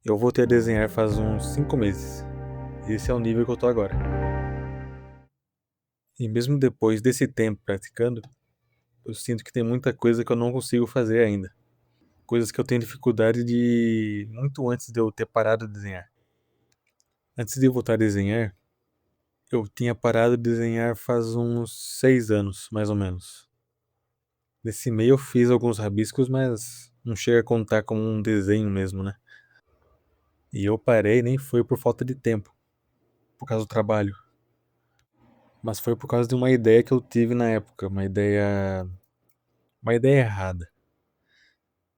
Eu voltei a desenhar faz uns 5 meses. Esse é o nível que eu tô agora. E mesmo depois desse tempo praticando, eu sinto que tem muita coisa que eu não consigo fazer ainda. Coisas que eu tenho dificuldade de muito antes de eu ter parado de desenhar. Antes de eu voltar a desenhar, eu tinha parado de desenhar faz uns 6 anos, mais ou menos. Nesse meio eu fiz alguns rabiscos, mas não chega a contar como um desenho mesmo, né? E eu parei nem foi por falta de tempo, por causa do trabalho. Mas foi por causa de uma ideia que eu tive na época, uma ideia errada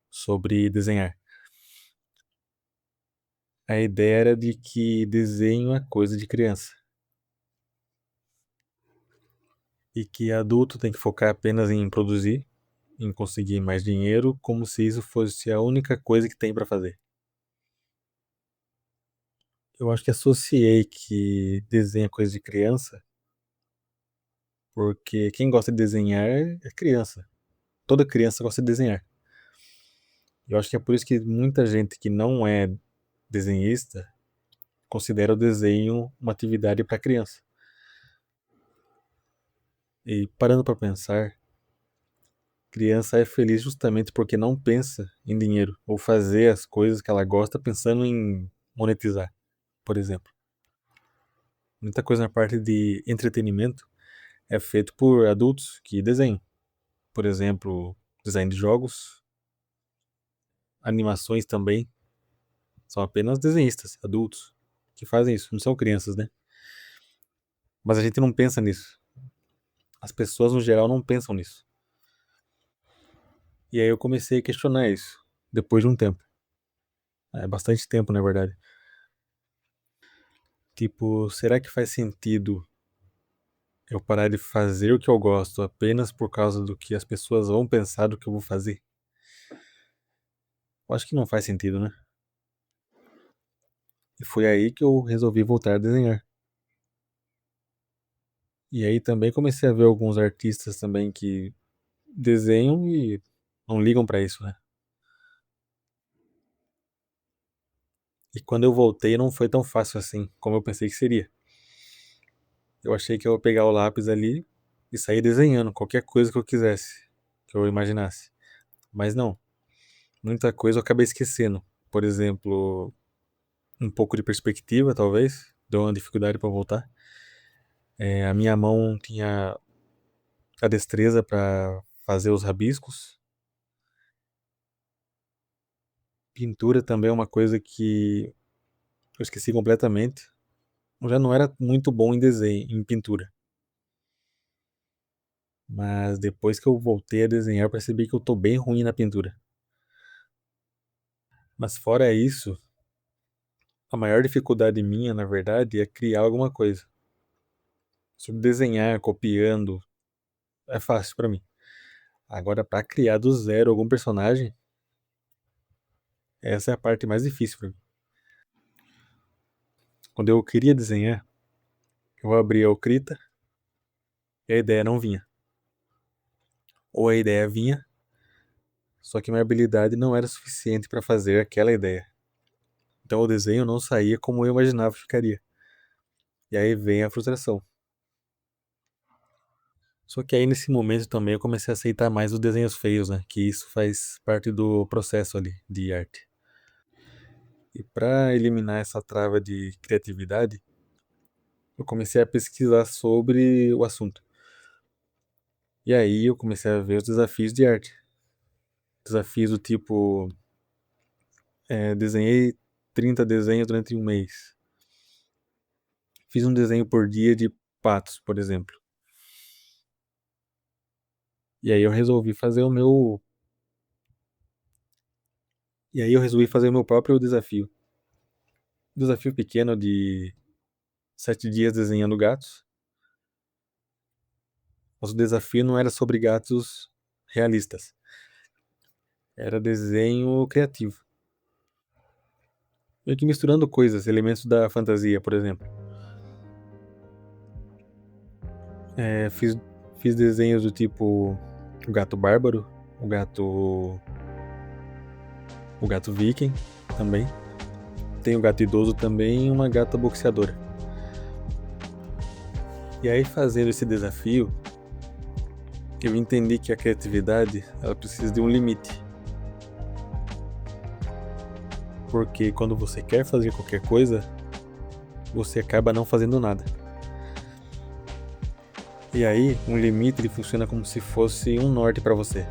sobre desenhar. A ideia era de que desenho é coisa de criança e que adulto tem que focar apenas em produzir, em conseguir mais dinheiro, como se isso fosse a única coisa que tem pra fazer. Eu acho que associei que desenho é coisa de criança, porque quem gosta de desenhar é criança. Toda criança gosta de desenhar. Eu acho que é por isso que muita gente que não é desenhista considera o desenho uma atividade para criança. E parando para pensar, criança é feliz justamente porque não pensa em dinheiro ou fazer as coisas que ela gosta pensando em monetizar, por exemplo. Muita coisa na parte de entretenimento é feito por adultos que desenham. Por exemplo, design de jogos, animações também. São apenas desenhistas, adultos, que fazem isso. Não são crianças, né? Mas a gente não pensa nisso. As pessoas no geral não pensam nisso. E aí eu comecei a questionar isso, depois de um tempo. É bastante tempo, na verdade. Tipo, será que faz sentido eu parar de fazer o que eu gosto apenas por causa do que as pessoas vão pensar do que eu vou fazer? Eu acho que não faz sentido, né? E foi aí que eu resolvi voltar a desenhar. E aí também comecei a ver alguns artistas também que desenham e não ligam pra isso, né? E quando eu voltei não foi tão fácil assim como eu pensei que seria. Eu achei que eu ia pegar o lápis ali e sair desenhando qualquer coisa que eu quisesse, que eu imaginasse. Mas não, muita coisa eu acabei esquecendo. Por exemplo, um pouco de perspectiva, talvez, deu uma dificuldade para voltar. A minha mão tinha a destreza para fazer os rabiscos. Pintura também é uma coisa que eu esqueci completamente. Eu já não era muito bom em desenho, em pintura. Mas depois que eu voltei a desenhar, eu percebi que eu tô bem ruim na pintura. Mas fora isso, a maior dificuldade minha, na verdade, é criar alguma coisa. Sobre desenhar, copiando, é fácil pra mim. Agora, pra criar do zero algum personagem, essa é a parte mais difícil pra mim. Quando eu queria desenhar, eu abria o Krita e a ideia não vinha. Ou a ideia vinha, só que minha habilidade não era suficiente pra fazer aquela ideia. Então o desenho não saía como eu imaginava que ficaria. E aí vem a frustração. Só que aí nesse momento também eu comecei a aceitar mais os desenhos feios, né? Que isso faz parte do processo ali de arte. E para eliminar essa trava de criatividade, eu comecei a pesquisar sobre o assunto. E aí eu comecei a ver os desafios de arte. Desafios do tipo, desenhei 30 desenhos durante um mês. Fiz um desenho por dia de patos, por exemplo. E aí eu resolvi fazer o meu. E aí eu resolvi fazer o meu próprio desafio. Desafio pequeno de 7 dias desenhando gatos. Mas o desafio não era sobre gatos realistas. Era desenho criativo. Meio que misturando coisas, elementos da fantasia, por exemplo. Fiz desenhos do tipo o gato bárbaro, o gato. O gato viking também. Tem um gato idoso também e uma gata boxeadora. E aí, fazendo esse desafio, eu entendi que a criatividade, ela precisa de um limite. Porque quando você quer fazer qualquer coisa, você acaba não fazendo nada. E aí, um limite ele funciona como se fosse um norte para você.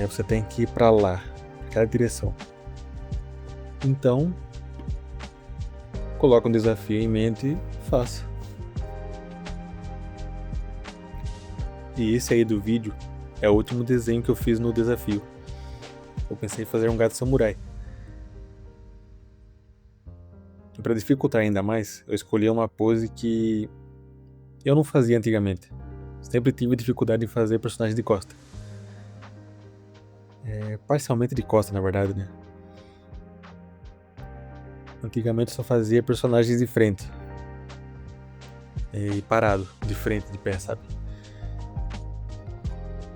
Você tem que ir para lá, aquela direção. Então, coloca um desafio em mente e faça. E esse aí do vídeo é o último desenho que eu fiz no desafio. Eu pensei em fazer um gato samurai. E para dificultar ainda mais, eu escolhi uma pose que eu não fazia antigamente. Sempre tive dificuldade em fazer personagem de costa. Parcialmente de costa, na verdade, né? Antigamente eu só fazia personagens de frente. E parado, de frente, de pé, sabe?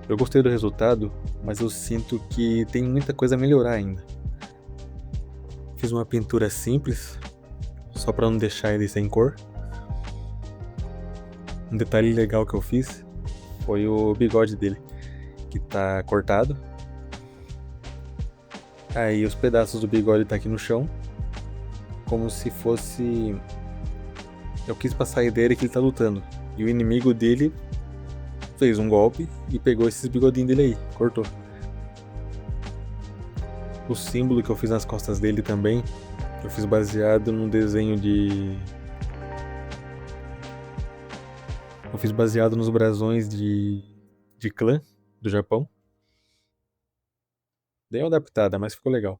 Eu gostei do resultado, mas eu sinto que tem muita coisa a melhorar ainda. Fiz uma pintura simples, só para não deixar ele sem cor. Um detalhe legal que eu fiz foi o bigode dele, que tá cortado. Aí os pedaços do bigode tá aqui no chão, como se fosse... Eu quis passar a ideia que ele tá lutando, e o inimigo dele fez um golpe e pegou esses bigodinhos dele aí, cortou. O símbolo que eu fiz nas costas dele também, eu fiz baseado num desenho de... Eu fiz baseado nos brasões de clã do Japão. Dei uma adaptada, mas ficou legal.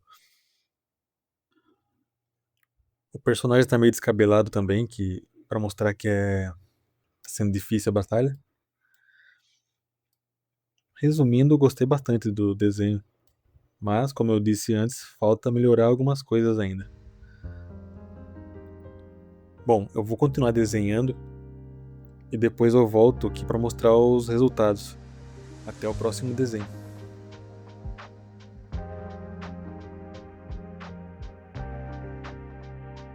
O personagem tá meio descabelado também, que para mostrar que tá sendo difícil a batalha. Resumindo, eu gostei bastante do desenho. Mas, como eu disse antes, falta melhorar algumas coisas ainda. Bom, eu vou continuar desenhando e depois eu volto aqui para mostrar os resultados. Até o próximo desenho.